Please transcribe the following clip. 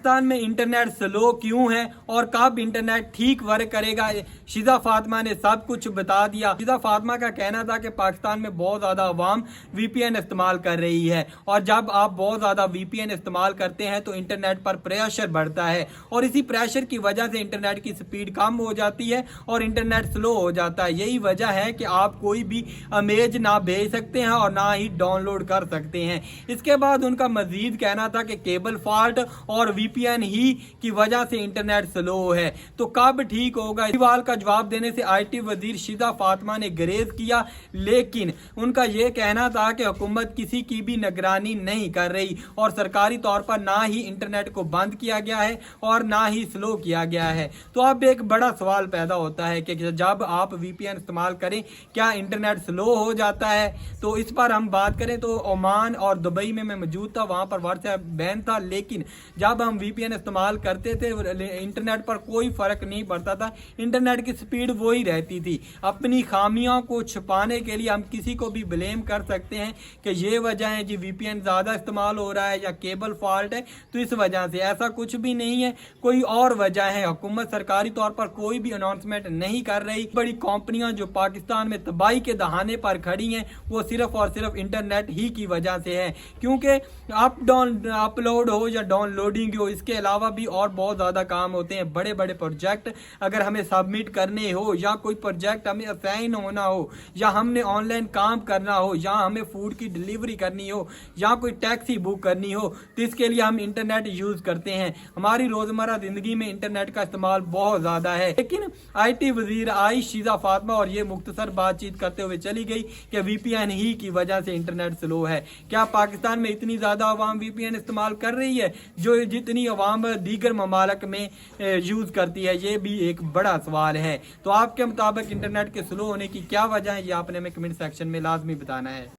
पाकिस्तान में internet slow क्यों है और कब इंटरनेट ठीक वर्क करेगा, शिजा फातिमा ने सब कुछ बता दिया। शिजा फातिमा का कहना था कि पाकिस्तान में बहुत ज़्यादा अवाम वीपीएन इस्तेमाल कर रही है और जब आप बहुत ज़्यादा वीपीएन इस्तेमाल करते हैं तो इंटरनेट पर प्रेशर बढ़ता है और इसी प्रेशर की वजह से इंटरनेट की स्पीड कम हो जाती है और इंटरनेट स्लो हो जाता है। यही वजह है कि आप कोई भी इमेज ना भेज सकते हैं और ना ही डाउनलोड कर सकते हैं। इसके बाद उनका मजीद कहना था कि केबल फॉल्ट और वीपीएन ही की वजह से इंटरनेट स्लो है। तो कब ठीक होगा, इस सवाल का जवाब देने से आईटी वजीर शिजा फातिमा ने गुरेज किया, लेकिन उनका यह कहना था कि हुकूमत किसी की भी निगरानी नहीं कर रही और सरकारी तौर पर ना ही इंटरनेट को बंद किया गया है और ना ही स्लो किया गया है। तो अब एक बड़ा सवाल पैदा होता है कि जब आप वीपीएन इस्तेमाल करें क्या इंटरनेट स्लो हो जाता है। तो इस पर हम बात करें तो ओमान और दुबई में मैं मौजूद था, वहां पर व्हाट्सएप बैन था, लेकिन जब हम वीपीएन इस्तेमाल करते थे इंटरनेट पर कोई फर्क नहीं पड़ता था, इंटरनेट की स्पीड वही रहती थी। अपनी खामियों को छुपाने के लिए हम किसी को भी ब्लेम कर सकते हैं कि ये वजह है जी वीपीएन ज्यादा इस्तेमाल हो रहा है या केबल फॉल्ट है, तो इस वजह से। ऐसा कुछ भी नहीं है, कोई और वजह है। हुकूमत सरकारी तौर पर कोई भी अनाउंसमेंट नहीं कर रही। बड़ी कंपनियां जो पाकिस्तान में तबाही के दहाने पर खड़ी हैं वो सिर्फ और सिर्फ इंटरनेट ही की वजह से है, क्योंकि अप डाउन अपलोड हो या डाउनलोडिंग हो, इसके अलावा भी और बहुत ज़्यादा काम होते हैं। बड़े बड़े प्रोजेक्ट अगर हमें सबमिट करने हो या कोई प्रोजेक्ट हमें असाइन होना हो या हमने ऑनलाइन काम करना हो या हमें फूड की डिलीवरी करनी हो या कोई टैक्सी बुक करनी हो, तो इसके लिए हम इंटरनेट यूज़ करते हैं। हमारी रोज़मर्रा ज़िंदगी में इंटरनेट का इस्तेमाल बहुत ज़्यादा है, लेकिन आईटी वजीर आई शिजा फातिमा और ये मुख्तसर बातचीत करते हुए चली गई कि वीपीएन ही की वजह से इंटरनेट स्लो है। क्या पाकिस्तान में इतनी ज़्यादा अवाम वीपीएन इस्तेमाल कर रही है जो जितनी अवाम दीगर ममालिक में यूज़ करती है? ये भी एक बड़ा सवाल है। तो आपके मुताबिक इंटरनेट के स्लो होने की क्या वजह है, ये आपने हमें कमेंट सेक्शन में लाजमी बताना है।